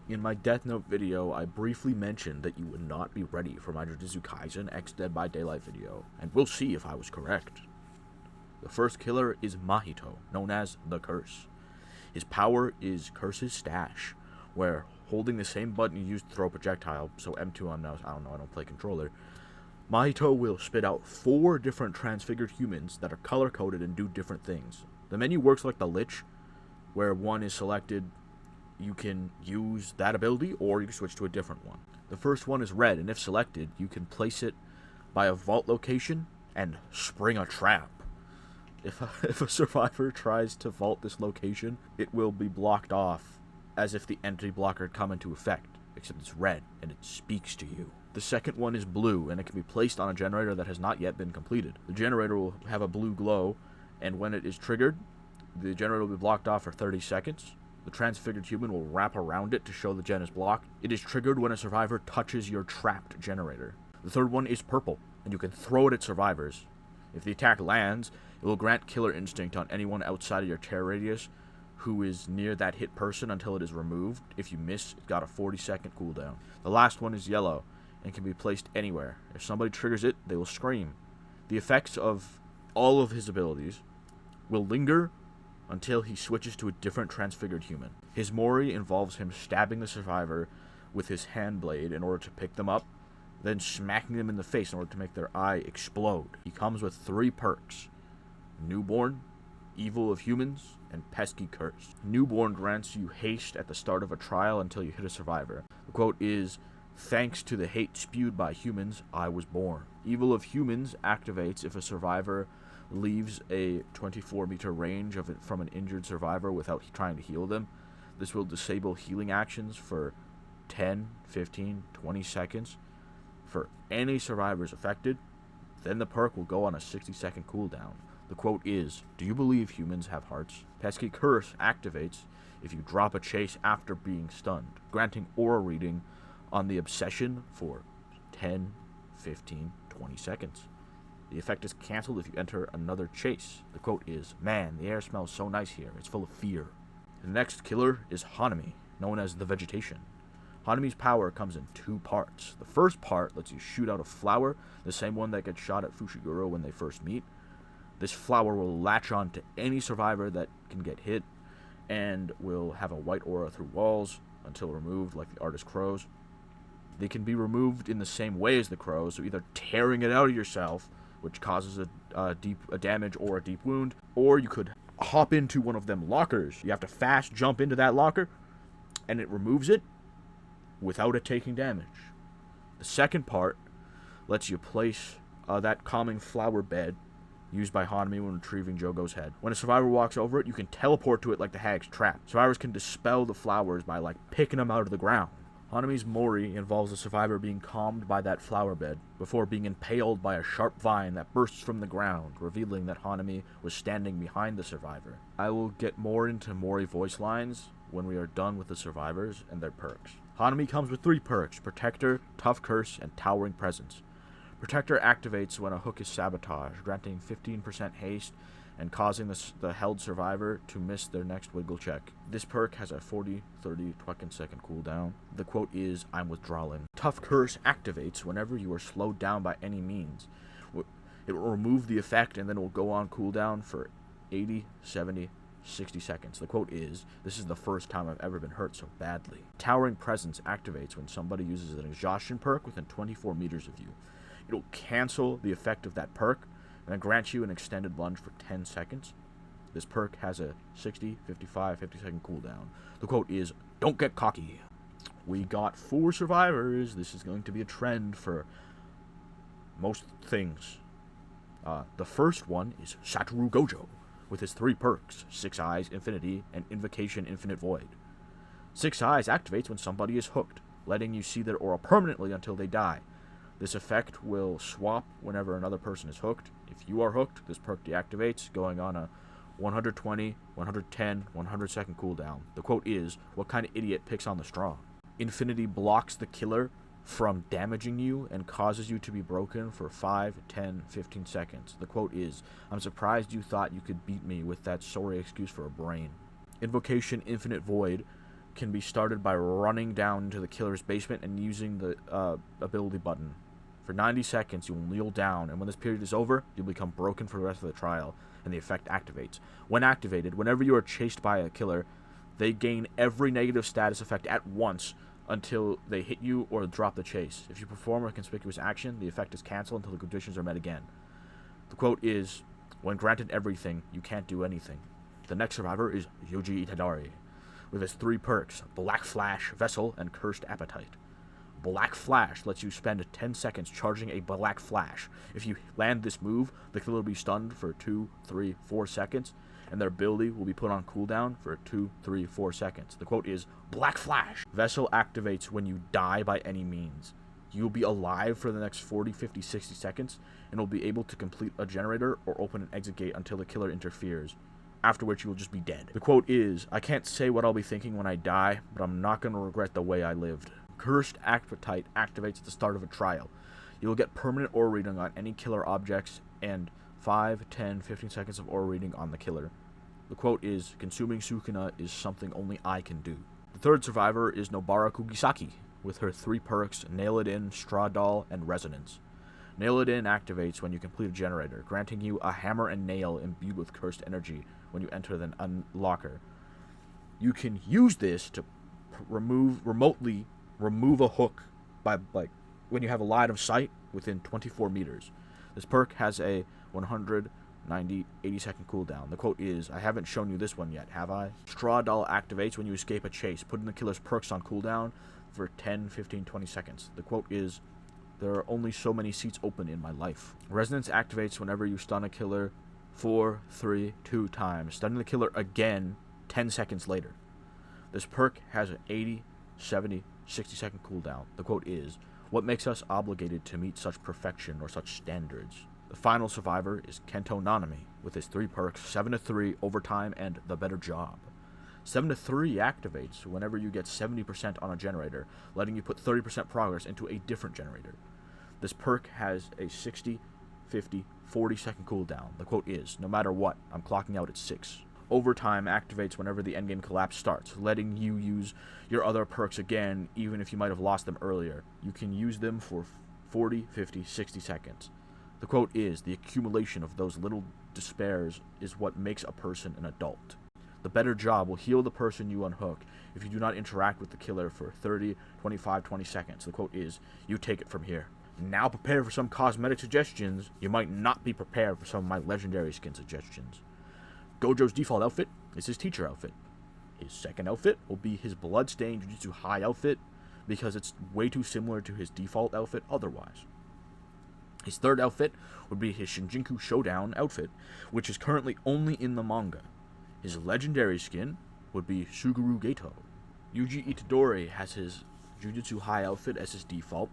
In my Death Note video, I briefly mentioned that you would not be ready for my Jujutsu Kaisen X Dead by Daylight video, and we'll see if I was correct. The first killer is Mahito, known as the Curse. His power is Curse's Stash, where holding the same button you used to throw a projectile, so M2 on mouse, I don't play controller, Mahito will spit out 4 different transfigured humans that are color-coded and do different things. The menu works like the Lich, where one is selected, you can use that ability, or you can switch to a different one. The first one is red, and if selected, you can place it by a vault location and spring a trap. If a survivor tries to vault this location, it will be blocked off, as if the entity blocker had come into effect, except it's red, and it speaks to you. The second one is blue, and it can be placed on a generator that has not yet been completed. The generator will have a blue glow, and when it is triggered, the generator will be blocked off for 30 seconds. The transfigured human will wrap around it to show the gen is blocked. It is triggered when a survivor touches your trapped generator. The third one is purple, and you can throw it at survivors. If the attack lands, it will grant Killer Instinct on anyone outside of your terror radius who is near that hit person until it is removed. If you miss, it's got a 40-second cooldown. The last one is yellow, and can be placed anywhere. If somebody triggers it, they will scream. The effects of all of his abilities will linger until he switches to a different transfigured human. His Mori involves him stabbing the survivor with his hand blade in order to pick them up, then smacking them in the face in order to make their eye explode. He comes with 3 perks: Newborn, Evil of Humans, and Pesky Curse. Newborn grants you haste at the start of a trial until you hit a survivor. The quote is, "Thanks to the hate spewed by humans, I was born." Evil of Humans activates if a survivor leaves a 24-meter range from an injured survivor without trying to heal them. This will disable healing actions for 10, 15, 20 seconds for any survivors affected. Then the perk will go on a 60-second cooldown. The quote is, "Do you believe humans have hearts?" Pesky Curse activates if you drop a chase after being stunned, granting aura reading on the obsession for 10, 15, 20 seconds. The effect is cancelled if you enter another chase. The quote is, "Man, the air smells so nice here. It's full of fear." The next killer is Hanami, known as the Vegetation. Hanami's power comes in 2 parts. The first part lets you shoot out a flower, the same one that gets shot at Fushiguro when they first meet. This flower will latch on to any survivor that can get hit, and will have a white aura through walls until removed, like the artist crows. They can be removed in the same way as the crows, so either tearing it out of yourself, which causes a damage or a deep wound, or you could hop into one of them lockers. You have to fast jump into that locker, and it removes it without it taking damage. The second part lets you place that calming flower bed used by Hanami when retrieving Jogo's head. When a survivor walks over it, you can teleport to it like the Hag's Trap. Survivors can dispel the flowers by picking them out of the ground. Hanami's Mori involves the survivor being calmed by that flower bed before being impaled by a sharp vine that bursts from the ground, revealing that Hanami was standing behind the survivor. I will get more into Mori voice lines when we are done with the survivors and their perks. Hanami comes with 3 perks: Protector, Tough Curse, and Towering Presence. Protector activates when a hook is sabotaged, granting 15% haste and causing the held survivor to miss their next wiggle check. This perk has a 40, 30, 20-second cooldown. The quote is, "I'm withdrawing." Tough Curse activates whenever you are slowed down by any means. It will remove the effect and then it will go on cooldown for 80, 70, 60 seconds. The quote is, "This is the first time I've ever been hurt so badly." Towering Presence activates when somebody uses an exhaustion perk within 24 meters of you. It will cancel the effect of that perk and then grant you an extended lunge for 10 seconds. This perk has a 60, 55, 50-second cooldown. The quote is, "Don't get cocky." We got 4 survivors. This is going to be a trend for most things. The first one is Satoru Gojo, with his 3 perks: 6 Eyes, Infinity, and Invocation Infinite Void. 6 Eyes activates when somebody is hooked, letting you see their aura permanently until they die. This effect will swap whenever another person is hooked. If you are hooked, this perk deactivates, going on a 120, 110, 100-second cooldown. The quote is, "What kind of idiot picks on the strong?" Infinity blocks the killer from damaging you and causes you to be broken for 5, 10, 15 seconds. The quote is, "I'm surprised you thought you could beat me with that sorry excuse for a brain." Invocation Infinite Void can be started by running down into the killer's basement and using the ability button. For 90 seconds, you will kneel down, and when this period is over, you'll become broken for the rest of the trial, and the effect activates. When activated, whenever you are chased by a killer, they gain every negative status effect at once until they hit you or drop the chase. If you perform a conspicuous action, the effect is cancelled until the conditions are met again. The quote is, "When granted everything, you can't do anything." The next survivor is Yuji Itadori, with his 3 perks, Black Flash, Vessel, and Cursed Appetite. Black Flash lets you spend 10 seconds charging a Black Flash. If you land this move, the killer will be stunned for 2, 3, 4 seconds, and their ability will be put on cooldown for 2, 3, 4 seconds. The quote is, Black Flash. Vessel activates when you die by any means. You will be alive for the next 40, 50, 60 seconds, and will be able to complete a generator or open an exit gate until the killer interferes, after which you will just be dead. The quote is, "I can't say what I'll be thinking when I die, but I'm not going to regret the way I lived." Cursed Appetite activates at the start of a trial. You will get permanent aura reading on any killer objects and 5, 10, 15 seconds of aura reading on the killer. The quote is, "Consuming Sukuna is something only I can do." The third survivor is Nobara Kugisaki, with her 3 perks, Nail It In, Straw Doll, and Resonance. Nail It In activates when you complete a generator, granting you a hammer and nail imbued with cursed energy when you enter the unlocker. You can use this to remotely remove a hook by when you have a line of sight within 24 meters. This perk has a 190, 80-second cooldown. The quote is, "I haven't shown you this one yet, have I?" Straw Doll activates when you escape a chase, putting the killer's perks on cooldown for 10, 15, 20 seconds. The quote is, "There are only so many seats open in my life." Resonance activates whenever you stun a killer 4, 3, 2 times, stunning the killer again 10 seconds later. This perk has an 80, 70, 60-second cooldown. The quote is, "What makes us obligated to meet such perfection or such standards?" The final survivor is Kento Nanami, with his 3 perks, 7-3, Overtime, and The Better Job. 7-3 activates whenever you get 70% on a generator, letting you put 30% progress into a different generator. This perk has a 60, 50, 40-second cooldown. The quote is, "No matter what, I'm clocking out at 6. Overtime activates whenever the endgame collapse starts, letting you use your other perks again, even if you might have lost them earlier. You can use them for 40, 50, 60 seconds. The quote is, "The accumulation of those little despairs is what makes a person an adult." The Better Job will heal the person you unhook if you do not interact with the killer for 30, 25, 20 seconds. The quote is, "You take it from here." Now prepare for some cosmetic suggestions. You might not be prepared for some of my legendary skin suggestions. Gojo's default outfit is his teacher outfit. His second outfit will be his blood-stained Jujutsu High outfit, because it's way too similar to his default outfit otherwise. His third outfit would be his Shinjuku Showdown outfit, which is currently only in the manga. His legendary skin would be Suguru Geto. Yuji Itadori has his Jujutsu High outfit as his default,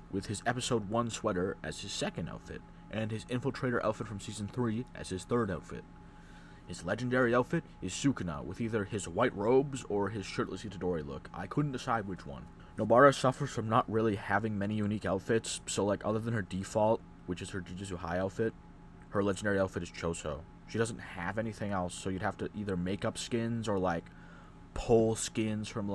with his Episode 1 sweater as his second outfit, and his Infiltrator outfit from Season 3 as his third outfit. His legendary outfit is Sukuna, with either his white robes or his shirtless Itadori look. I couldn't decide which one. Nobara suffers from not really having many unique outfits, so other than her default, which is her Jujutsu High outfit, her legendary outfit is Choso. She doesn't have anything else, so you'd have to either make up skins or pull skins from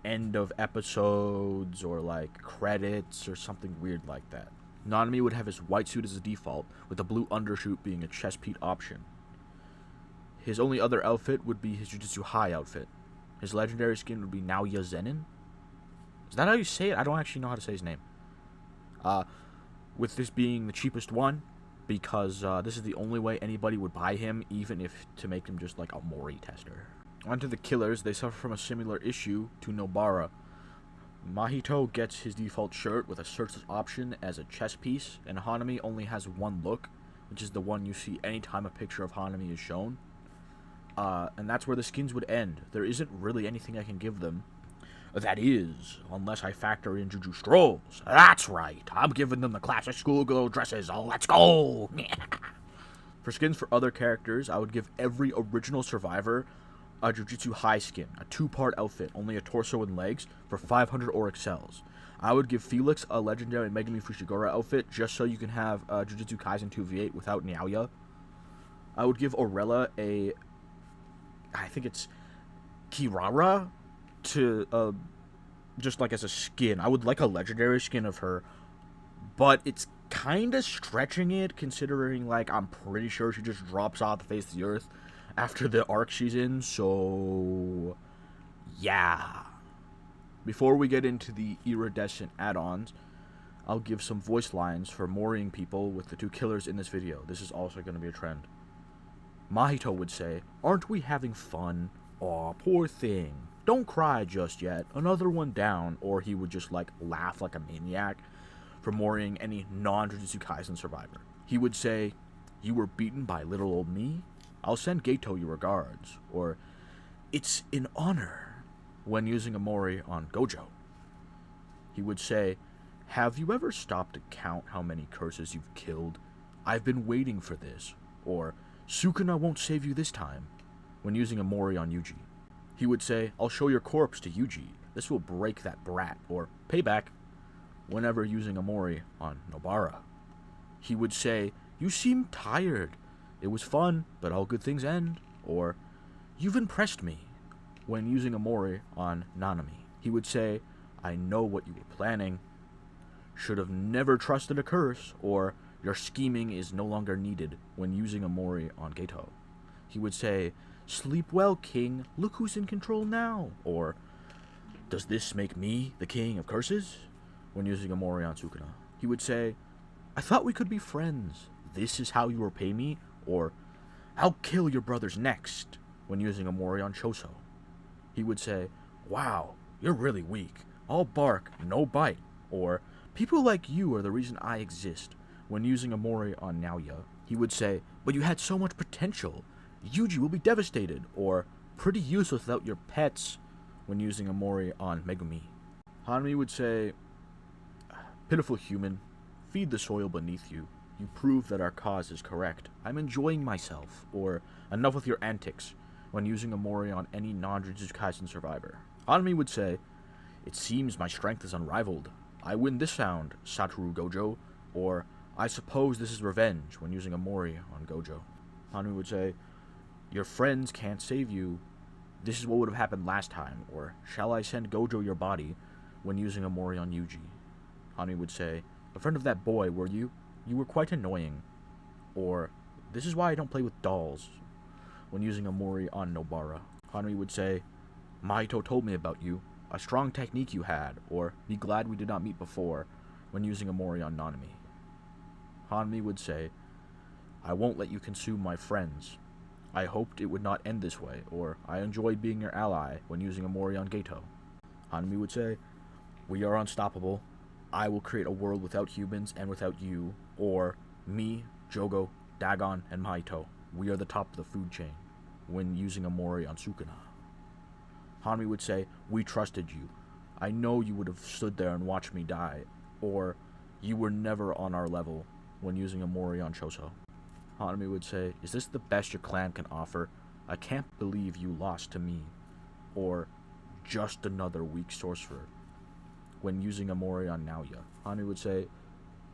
end of episodes or credits or something weird like that. Nanami would have his white suit as a default, with the blue undershoot being a chest piece option. His only other outfit would be his Jujutsu High outfit. His legendary skin would be Naoya Zenin. Is that how you say it? I don't actually know how to say his name. With this being the cheapest one, because this is the only way anybody would buy him, even if to make him just a Mori tester. Onto the killers, they suffer from a similar issue to Nobara. Mahito gets his default shirt with a searchless option as a chest piece, and Hanami only has one look, which is the one you see anytime a picture of Hanami is shown. And that's where the skins would end. There isn't really anything I can give them. That is, unless I factor in Juju Strolls. That's right, I'm giving them the classic schoolgirl dresses. Oh, let's go! For skins for other characters, I would give every original survivor a Jujutsu High skin, a 2-part outfit, only a torso and legs, for 500 Auric cells. I would give Felix a legendary Megami Fushigura outfit, just so you can have Jujutsu Kaisen 2v8 without Naoya. I would give Aurella I think it's Kirara to just like as a skin. I would like a legendary skin of her, but it's kind of stretching it considering like I'm pretty sure she just drops off the face of the earth after the arc she's in. So yeah. Before we get into the iridescent add-ons, I'll give some voice lines for Moriing people with the two killers in this video. This is also going to be a trend. Mahito would say, "Aren't we having fun? Aw, poor thing. Don't cry just yet. Another one down." Or he would just like laugh like a maniac for Moriing any non-Jujutsu Kaisen survivor. He would say, "You were beaten by little old me? I'll send Geto your regards." Or, "It's an honor," when using a Mori on Gojo. He would say, "Have you ever stopped to count how many curses you've killed? I've been waiting for this." Or, "Sukuna won't save you this time," when using a Mori on Yuji. He would say, "I'll show your corpse to Yuji. This will break that brat," or "Payback," whenever using a Mori on Nobara. He would say, "You seem tired. It was fun, but all good things end." Or, "You've impressed me," when using a Mori on Nanami. He would say, "I know what you were planning. Should have never trusted a curse," or "Your scheming is no longer needed," when using a Mori on Geto. He would say, "Sleep well, king. Look who's in control now." Or, "Does this make me the king of curses?" when using a Mori on Sukuna. He would say, "I thought we could be friends. This is how you repay me." Or, "I'll kill your brothers next," when using a Mori on Choso. He would say, "Wow, you're really weak. All bark, no bite." Or, "People like you are the reason I exist," when using a Mori on Naoya. He would say, "But you had so much potential. Yuji will be devastated." Or, "Pretty useless without your pets," when using a Mori on Megumi. Hanmi would say, "Pitiful human, feed the soil beneath you. You prove that our cause is correct. I'm enjoying myself." Or, "Enough with your antics," when using a Mori on any non-Jujutsu Kaisen survivor. Hanmi would say, "It seems my strength is unrivaled. I win this round, Satoru Gojo." Or, "I suppose this is revenge," when using a Mori on Gojo. Hanmi would say, "Your friends can't save you. This is what would have happened last time." Or, "Shall I send Gojo your body?" when using a Mori on Yuji. Hanmi would say, "A friend of that boy, were you? You were quite annoying." Or, "This is why I don't play with dolls," when using a Mori on Nobara. Hanmi would say, "Mahito told me about you. A strong technique you had." Or, "Be glad we did not meet before," when using a Mori on Nanami. Hanmi would say, "I won't let you consume my friends. I hoped it would not end this way." Or, "I enjoyed being your ally," when using a Mori on Geto. Hanmi would say, "We are unstoppable. I will create a world without humans and without you." Or, "Me, Jogo, Dagon, and Mahito. We are the top of the food chain," when using a Mori on Sukuna. Hanmi would say, "We trusted you. I know you would have stood there and watched me die." Or, "You were never on our level," when using a Mori on Choso. Hanami would say, "Is this the best your clan can offer? I can't believe you lost to me." Or, "Just another weak sorcerer," when using a Mori on Naoya. Hanami would say,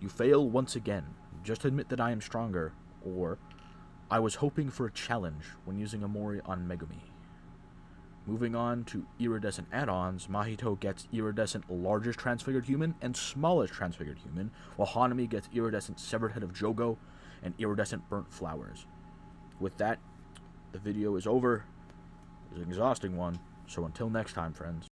"You fail once again. Just admit that I am stronger." Or, "I was hoping for a challenge," when using a Mori on Megumi. Moving on to iridescent add-ons, Mahito gets iridescent largest transfigured human and smallest transfigured human, while Hanami gets iridescent severed head of Jogo and iridescent burnt flowers. With that, the video is over. It was an exhausting one, so until next time, friends.